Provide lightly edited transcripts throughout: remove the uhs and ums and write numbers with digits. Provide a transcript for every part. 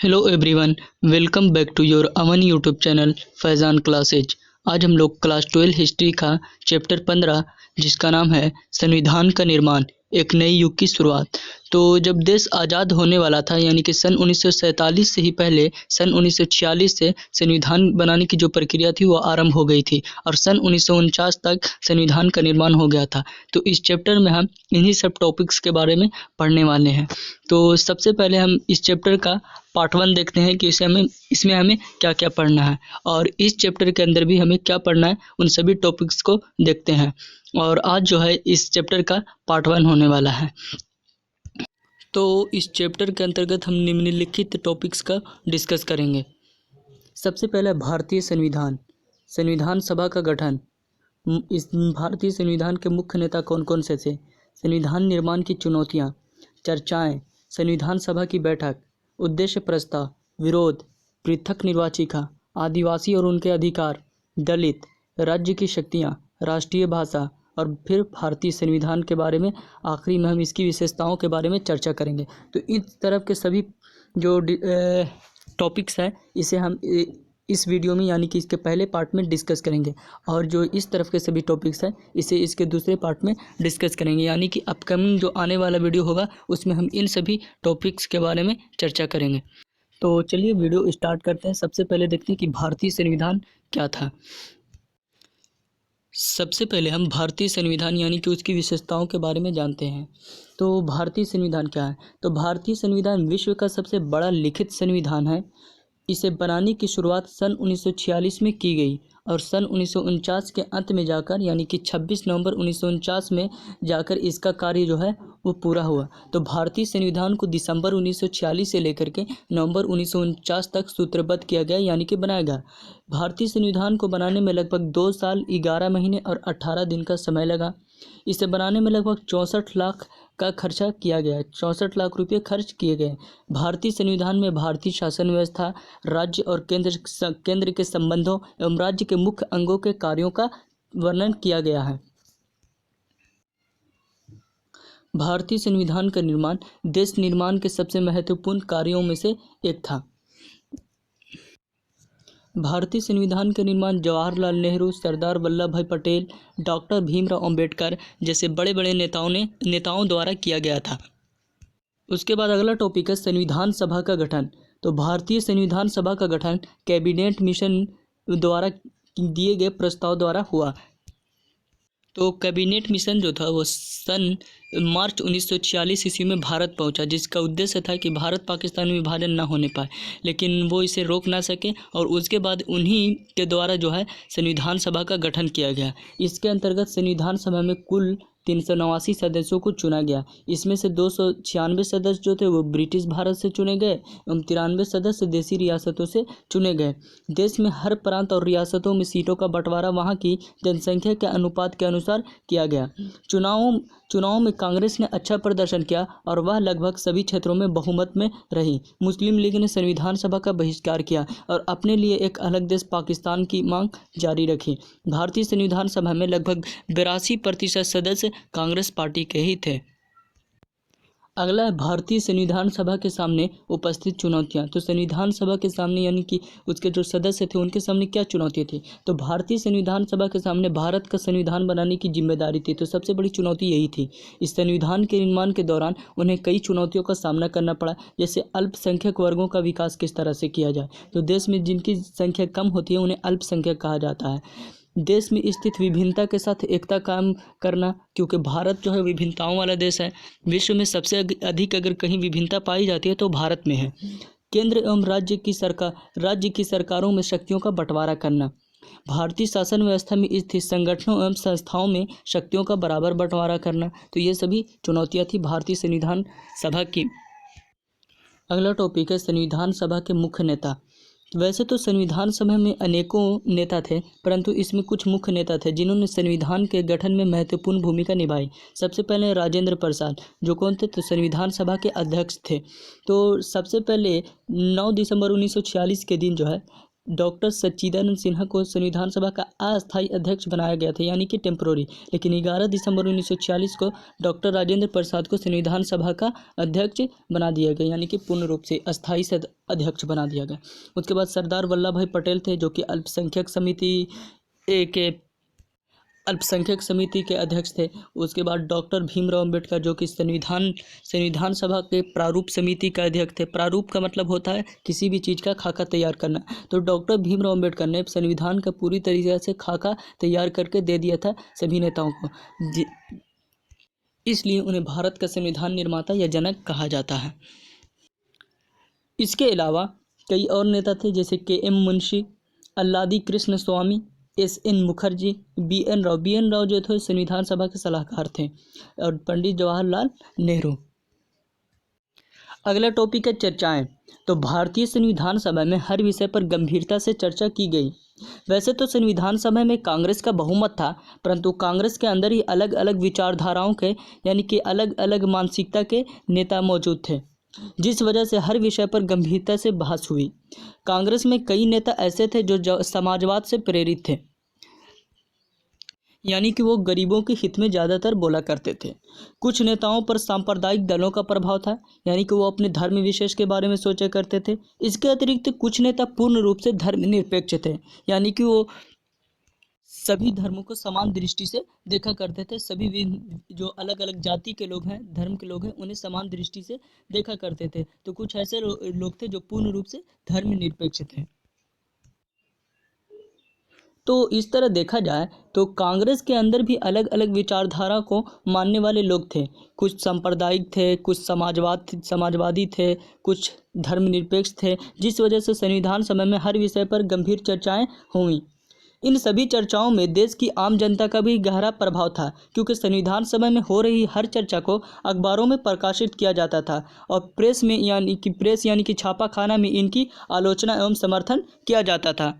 Hello everyone, welcome back to your Aman YouTube channel Faizan classes. आज हम लोग क्लास 12 हिस्ट्री का चैप्टर 15 जिसका नाम है संविधान का निर्माण, एक नई युग की शुरुआत। तो जब देश आज़ाद होने वाला था यानी कि सन 1947 से ही पहले सन 1946 से संविधान बनाने की जो प्रक्रिया थी वो आरंभ हो गई थी और सन 1949 तक संविधान का निर्माण हो गया था। तो इस चैप्टर में हम इन्हीं सब टॉपिक्स के बारे में पढ़ने वाले हैं। तो सबसे पहले हम इस चैप्टर का पार्ट 1 देखते हैं कि इसमें हमें क्या क्या पढ़ना है और इस चैप्टर के अंदर भी हमें क्या पढ़ना है, उन सभी टॉपिक्स को देखते हैं। और आज जो है इस चैप्टर का पार्ट 1 होने वाला है। तो इस चैप्टर के अंतर्गत हम निम्नलिखित टॉपिक्स का डिस्कस करेंगे। सबसे पहला भारतीय संविधान, संविधान सभा का गठन। इस भारतीय संविधान के मुख्य नेता कौन कौन से थे, संविधान निर्माण की चुनौतियाँ, चर्चाएँ, संविधान सभा की बैठक, उद्देश्य प्रस्ताव, विरोध, पृथक निर्वाचिका, आदिवासी और उनके अधिकार, दलित, राज्य की शक्तियाँ, राष्ट्रीय भाषा और फिर भारतीय संविधान के बारे में आखिरी में हम इसकी विशेषताओं के बारे में चर्चा करेंगे। तो इस तरफ के सभी जो टॉपिक्स हैं इसे हम इस वीडियो में यानी कि इसके पहले पार्ट में डिस्कस करेंगे और जो इस तरफ के सभी टॉपिक्स हैं इसे इसके दूसरे पार्ट में डिस्कस करेंगे, यानी कि अपकमिंग जो आने वाला वीडियो होगा उसमें हम इन सभी टॉपिक्स के बारे में चर्चा करेंगे। तो चलिए वीडियो स्टार्ट करते हैं। सबसे पहले देखते हैं कि भारतीय संविधान क्या था। सबसे पहले हम भारतीय संविधान यानी कि उसकी विशेषताओं के बारे में जानते हैं। तो भारतीय संविधान क्या है, तो भारतीय संविधान विश्व का सबसे बड़ा लिखित संविधान है। इसे बनाने की शुरुआत सन 1946 में की गई और सन 1949 के अंत में जाकर यानी कि 26 नवंबर 1949 में जाकर इसका कार्य जो है वो पूरा हुआ। तो भारतीय संविधान को दिसंबर 1946 से लेकर के नवंबर 1949 तक सूत्रबद्ध किया गया यानी कि बनाया गया। भारतीय संविधान को बनाने में लगभग 2 साल 11 महीने और 18 दिन का समय लगा। इसे बनाने में लगभग 64 लाख का खर्चा किया गया है, 64 लाख रुपये खर्च किए गए। भारतीय संविधान में भारतीय शासन व्यवस्था, राज्य और केंद्र के संबंधों एवं राज्य के मुख्य अंगों के कार्यों का वर्णन किया गया है। भारतीय संविधान का निर्माण देश निर्माण के सबसे महत्वपूर्ण कार्यों में से एक था। भारतीय संविधान का निर्माण जवाहरलाल नेहरू, सरदार वल्लभ भाई पटेल, डॉक्टर भीमराव अंबेडकर जैसे बड़े बड़े नेताओं द्वारा किया गया था। उसके बाद अगला टॉपिक है संविधान सभा का गठन। तो भारतीय संविधान सभा का गठन कैबिनेट मिशन द्वारा दिए गए प्रस्ताव द्वारा हुआ। तो कैबिनेट मिशन जो था वो सन मार्च 1946 ईस्वी में भारत पहुंचा, जिसका उद्देश्य था कि भारत पाकिस्तान में विभाजन ना होने पाए, लेकिन वो इसे रोक ना सके और उसके बाद उन्हीं के द्वारा जो है संविधान सभा का गठन किया गया। इसके अंतर्गत संविधान सभा में कुल 389 सदस्यों को चुना गया। इसमें से 296 सदस्य जो थे वो ब्रिटिश भारत से चुने गए एवं 93 सदस्य देसी रियासतों से चुने गए। देश में हर प्रांत और रियासतों में सीटों का बंटवारा वहां की जनसंख्या के अनुपात के अनुसार किया गया। चुनावों में कांग्रेस ने अच्छा प्रदर्शन किया और वह लगभग सभी क्षेत्रों में बहुमत में रही। मुस्लिम लीग ने संविधान सभा का बहिष्कार किया और अपने लिए एक अलग देश पाकिस्तान की मांग जारी रखी। भारतीय संविधान सभा में लगभग 82% सदस्य कांग्रेस पार्टी के ही थे। अगला है भारतीय संविधान सभा के सामने उपस्थित चुनौतियां। तो संविधान सभा के सामने यानी कि उसके जो सदस्य थे उनके सामने क्या चुनौतियां थी, तो भारतीय संविधान सभा के सामने भारत का संविधान बनाने की जिम्मेदारी थी। तो सबसे बड़ी चुनौती यही थी। इस संविधान के निर्माण के दौरान उन्हें कई चुनौतियों का सामना करना पड़ा, जैसे अल्पसंख्यक वर्गों का विकास किस तरह से किया जाए। तो देश में जिनकी संख्या कम होती है उन्हें अल्पसंख्यक कहा जाता है। देश में स्थित विभिन्नता के साथ एकता काम करना, क्योंकि भारत जो है विभिन्नताओं वाला देश है। विश्व में सबसे अधिक अगर कहीं विभिन्नता पाई जाती है तो भारत में है। केंद्र एवं राज्य की सरकारों में शक्तियों का बंटवारा करना, भारतीय शासन व्यवस्था में स्थित संगठनों एवं संस्थाओं में शक्तियों का बराबर बंटवारा करना। तो ये सभी चुनौतियाँ थी भारतीय संविधान सभा की। अगला टॉपिक है संविधान सभा के मुख्य नेता। वैसे तो संविधान सभा में अनेकों नेता थे, परंतु इसमें कुछ मुख्य नेता थे जिन्होंने संविधान के गठन में महत्वपूर्ण भूमिका निभाई। सबसे पहले राजेंद्र प्रसाद, जो कौन थे, तो संविधान सभा के अध्यक्ष थे। तो सबसे पहले 9 दिसंबर 1946 के दिन जो है डॉक्टर सच्चिदानंद सिन्हा को संविधान सभा का अस्थायी अध्यक्ष बनाया गया था, यानी कि टेम्पोररी। लेकिन 11 दिसंबर 1946 को डॉक्टर राजेंद्र प्रसाद को संविधान सभा का अध्यक्ष बना दिया गया, यानी कि पूर्ण रूप से अस्थायी अध्यक्ष बना दिया गया। उसके बाद सरदार वल्लभ भाई पटेल थे, जो कि अल्पसंख्यक समिति के अध्यक्ष थे। उसके बाद डॉक्टर भीमराव अंबेडकर, जो कि संविधान सभा के प्रारूप समिति का अध्यक्ष थे। प्रारूप का मतलब होता है किसी भी चीज़ का खाका तैयार करना। तो डॉक्टर भीमराव अंबेडकर ने संविधान का पूरी तरीके से खाका तैयार करके दे दिया था सभी नेताओं को, इसलिए उन्हें भारत का संविधान निर्माता या जनक कहा जाता है। इसके अलावा कई और नेता थे, जैसे के.एम. मुंशी, अल्लादी कृष्ण स्वामी, एस.एन. मुखर्जी, बी.एन. राव जो थे संविधान सभा के सलाहकार थे, और पंडित जवाहरलाल नेहरू। अगला टॉपिक है चर्चाएं। तो भारतीय संविधान सभा में हर विषय पर गंभीरता से चर्चा की गई। वैसे तो संविधान सभा में कांग्रेस का बहुमत था, परंतु कांग्रेस के अंदर ही अलग अलग विचारधाराओं के, यानी कि अलग अलग मानसिकता के नेता मौजूद थे, जिस वजह से हर विषय पर गंभीरता से बहस हुई। कांग्रेस में कई नेता ऐसे थे जो समाजवाद से प्रेरित थे, यानी कि वो गरीबों के हित में ज़्यादातर बोला करते थे। कुछ नेताओं पर सांप्रदायिक दलों का प्रभाव था, यानी कि वो अपने धर्म विशेष के बारे में सोचा करते थे। इसके अतिरिक्त कुछ नेता पूर्ण रूप से धर्मनिरपेक्ष थे, यानी कि वो सभी धर्मों को समान दृष्टि से देखा करते थे। सभी जो अलग अलग जाति के लोग हैं, धर्म के लोग हैं, उन्हें समान दृष्टि से देखा करते थे। तो कुछ ऐसे लोग थे जो पूर्ण रूप से धर्मनिरपेक्ष थे। तो इस तरह देखा जाए तो कांग्रेस के अंदर भी अलग अलग विचारधारा को मानने वाले लोग थे। कुछ सांप्रदायिक थे, कुछ समाजवादी थे, कुछ धर्मनिरपेक्ष थे, जिस वजह से संविधान सभा में हर विषय पर गंभीर चर्चाएं हुई। इन सभी चर्चाओं में देश की आम जनता का भी गहरा प्रभाव था, क्योंकि संविधान सभा में हो रही हर चर्चा को अखबारों में प्रकाशित किया जाता था और प्रेस यानी कि छापाखाना में इनकी आलोचना एवं समर्थन किया जाता था।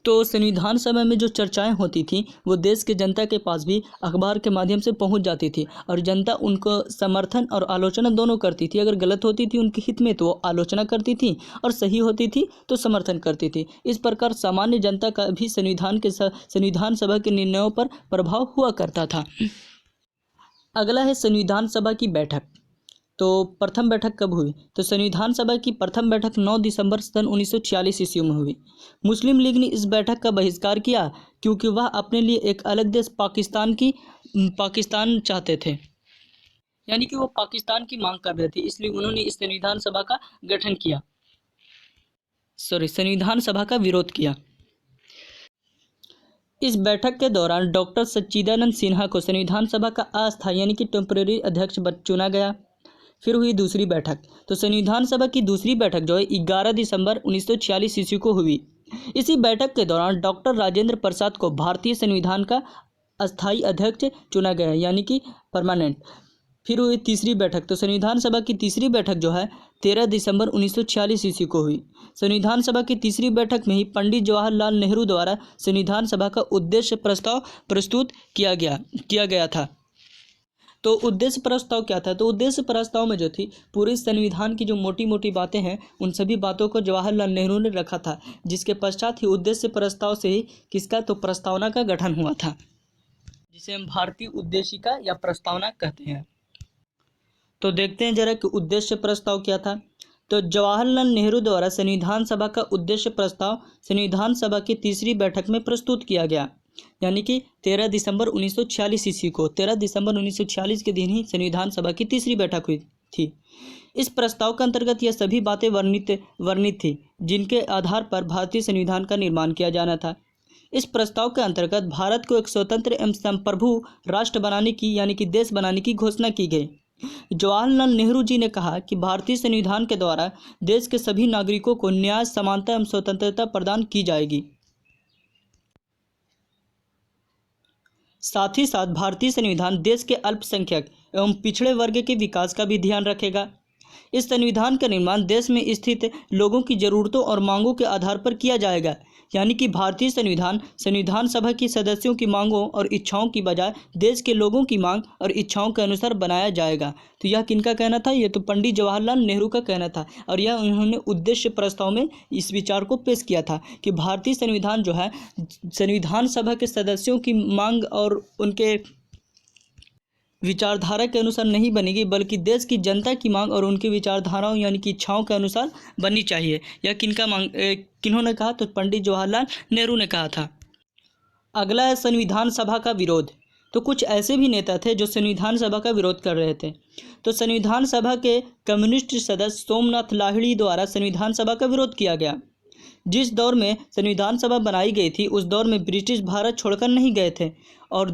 तो संविधान सभा में जो चर्चाएं होती थी वो देश के जनता के पास भी अखबार के माध्यम से पहुंच जाती थी, और जनता उनको समर्थन और आलोचना दोनों करती थी। अगर गलत होती थी उनके हित में तो वो आलोचना करती थी, और सही होती थी तो समर्थन करती थी। इस प्रकार सामान्य जनता का भी संविधान सभा के निर्णयों पर प्रभाव हुआ करता था। अगला है संविधान सभा की बैठक। तो प्रथम बैठक कब हुई? तो संविधान सभा की प्रथम बैठक 9 दिसंबर सन 1946 ईस्वी में हुई। मुस्लिम लीग ने इस बैठक का बहिष्कार किया, क्योंकि वह अपने लिए एक अलग देश पाकिस्तान चाहते थे, यानी कि वो पाकिस्तान की मांग कर रहे थे। इसलिए उन्होंने इस संविधान सभा का विरोध किया। इस बैठक के दौरान डॉक्टर सच्चिदानंद सिन्हा को संविधान सभा का अस्थायी यानी कि टेम्परेरी अध्यक्ष चुना गया। फिर हुई दूसरी बैठक। तो संविधान सभा की दूसरी बैठक जो है 11 दिसंबर 1946 ईस्वी को हुई। इसी बैठक के दौरान डॉक्टर राजेंद्र प्रसाद को भारतीय संविधान का अस्थायी अध्यक्ष चुना गया, यानी कि परमानेंट। फिर हुई तीसरी बैठक। तो संविधान सभा की तीसरी बैठक जो है 13 दिसंबर 1946 ईस्वी को हुई। संविधान सभा की तीसरी बैठक में ही पंडित जवाहरलाल नेहरू द्वारा संविधान सभा का उद्देश्य प्रस्ताव प्रस्तुत किया गया था। तो उद्देश्य प्रस्ताव क्या था? तो उद्देश्य प्रस्ताव में जो थी पूरे संविधान की जो मोटी मोटी बातें हैं उन सभी बातों को जवाहरलाल नेहरू ने रखा था, जिसके पश्चात ही उद्देश्य प्रस्ताव से ही किसका? तो प्रस्तावना का गठन हुआ था, जिसे हम भारतीय उद्देशिका या प्रस्तावना कहते हैं। तो देखते हैं जरा कि उद्देश्य प्रस्ताव क्या था। तो जवाहरलाल नेहरू द्वारा संविधान सभा का उद्देश्य प्रस्ताव संविधान सभा की तीसरी बैठक में प्रस्तुत किया गया, यानी कि 13 दिसंबर 1946 ईस्वी को। 13 दिसंबर 1946 के दिन ही संविधान सभा की तीसरी बैठक हुई थी। इस प्रस्ताव के अंतर्गत यह सभी बातें वर्णित थी जिनके आधार पर भारतीय संविधान का निर्माण किया जाना था। इस प्रस्ताव के अंतर्गत भारत को एक स्वतंत्र एवं संप्रभु राष्ट्र बनाने की, यानी कि देश बनाने की घोषणा की गई। जवाहरलाल नेहरू जी ने कहा कि भारतीय संविधान के द्वारा देश के सभी नागरिकों को न्याय, समानता एवं स्वतंत्रता प्रदान की जाएगी। साथ ही साथ भारतीय संविधान देश के अल्पसंख्यक एवं पिछड़े वर्ग के विकास का भी ध्यान रखेगा। इस संविधान का निर्माण देश में स्थित लोगों की जरूरतों और मांगों के आधार पर किया जाएगा। यानी कि भारतीय संविधान सभा की सदस्यों की मांगों और इच्छाओं की बजाय देश के लोगों की मांग और इच्छाओं के अनुसार बनाया जाएगा। तो यह किनका कहना था? ये तो पंडित जवाहरलाल नेहरू का कहना था और यह उन्होंने उद्देश्य प्रस्ताव में इस विचार को पेश किया था कि भारतीय संविधान जो है संविधान सभा के सदस्यों की मांग और उनके विचारधारा के अनुसार नहीं बनेगी, बल्कि देश की जनता की मांग और उनकी विचारधाराओं यानी कि इच्छाओं के अनुसार बननी चाहिए। यह किन्होंने कहा? तो पंडित जवाहरलाल नेहरू ने कहा था। अगला है संविधान सभा का विरोध। तो कुछ ऐसे भी नेता थे जो संविधान सभा का विरोध कर रहे थे। तो संविधान सभा के कम्युनिस्ट सदस्य सोमनाथ लाहिड़ी द्वारा संविधान सभा का विरोध किया गया। जिस दौर में संविधान सभा बनाई गई थी उस दौर में ब्रिटिश भारत छोड़कर नहीं गए थे और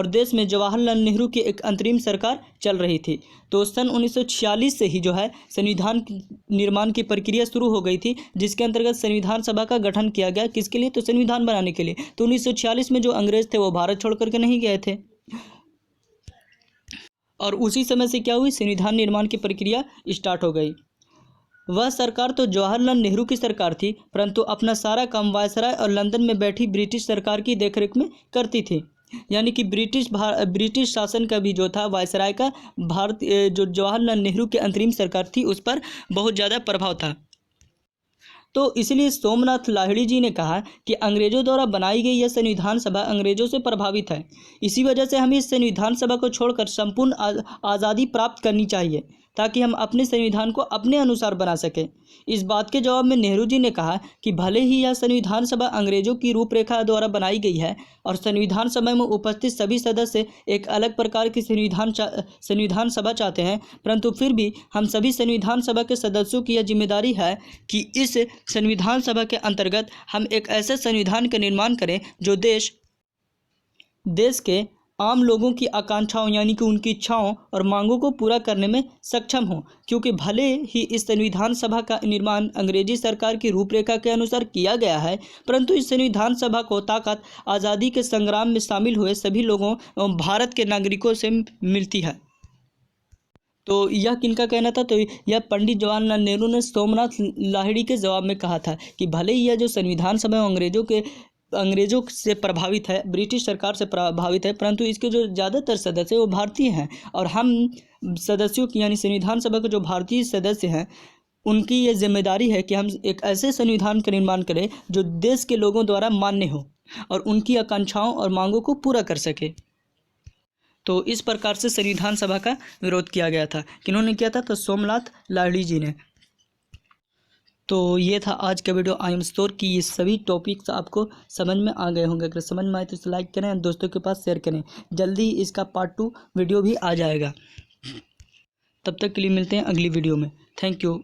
देश में जवाहरलाल नेहरू की एक अंतरिम सरकार चल रही थी। तो सन 1946 से ही जो है संविधान निर्माण की प्रक्रिया शुरू हो गई थी, जिसके अंतर्गत संविधान सभा का गठन किया गया। किसके लिए? तो संविधान बनाने के लिए। तो 1946 में जो अंग्रेज थे वो भारत छोड़ करके नहीं गए थे और उसी समय से क्या हुई? संविधान निर्माण की प्रक्रिया स्टार्ट हो गई। वह सरकार तो जवाहरलाल नेहरू की सरकार थी, परंतु अपना सारा काम वायसराय और लंदन में बैठी ब्रिटिश सरकार की देखरेख में करती थी। यानी कि ब्रिटिश शासन का भी जो था वायसराय का जो जवाहरलाल नेहरू की अंतरिम सरकार थी उस पर बहुत ज़्यादा प्रभाव था। तो इसलिए सोमनाथ लाहिड़ी जी ने कहा कि अंग्रेजों द्वारा बनाई गई यह संविधान सभा अंग्रेजों से प्रभावित है। इसी वजह से हमें इस संविधान सभा को छोड़कर संपूर्ण आज़ादी प्राप्त करनी चाहिए ताकि हम अपने संविधान को अपने अनुसार बना सकें। इस बात के जवाब में नेहरू जी ने कहा कि भले ही यह संविधान सभा अंग्रेजों की रूपरेखा द्वारा बनाई गई है और संविधान सभा में उपस्थित सभी सदस्य एक अलग प्रकार की संविधान सभा चाहते हैं, परंतु फिर भी हम सभी संविधान सभा के सदस्यों की यह जिम्मेदारी है कि इस संविधान सभा के अंतर्गत हम एक ऐसे संविधान का निर्माण करें जो देश के आम लोगों की आकांक्षाओं यानी कि उनकी इच्छाओं और मांगों को पूरा करने में सक्षम हो। क्योंकि भले ही इस संविधान सभा का निर्माण अंग्रेजी सरकार की रूपरेखा के अनुसार किया गया है, परंतु इस संविधान सभा को ताकत आज़ादी के संग्राम में शामिल हुए सभी लोगों भारत के नागरिकों से मिलती है। तो यह किनका कहना था? तो यह पंडित जवाहरलाल नेहरू ने सोमनाथ लाहिड़ी के जवाब में कहा था कि भले ही यह जो संविधान सभा अंग्रेजों से प्रभावित है, ब्रिटिश सरकार से प्रभावित है, परंतु इसके जो ज़्यादातर सदस्य वो भारतीय हैं और हम सदस्यों की यानी संविधान सभा के जो भारतीय सदस्य हैं उनकी ये जिम्मेदारी है कि हम एक ऐसे संविधान का निर्माण करें जो देश के लोगों द्वारा मान्य हो और उनकी आकांक्षाओं और मांगों को पूरा कर सके। तो इस प्रकार से संविधान सभा का विरोध किया गया था। किन्होंने किया था? तो सोमनाथ लाहिड़ी जी ने। तो ये था आज का वीडियो। आई एम श्योर कि ये सभी टॉपिक्स आपको समझ में आ गए होंगे। अगर समझ में आए तो इसे लाइक करें, दोस्तों के पास शेयर करें। जल्दी इसका पार्ट 2 वीडियो भी आ जाएगा। तब तक के लिए मिलते हैं अगली वीडियो में। Thank you.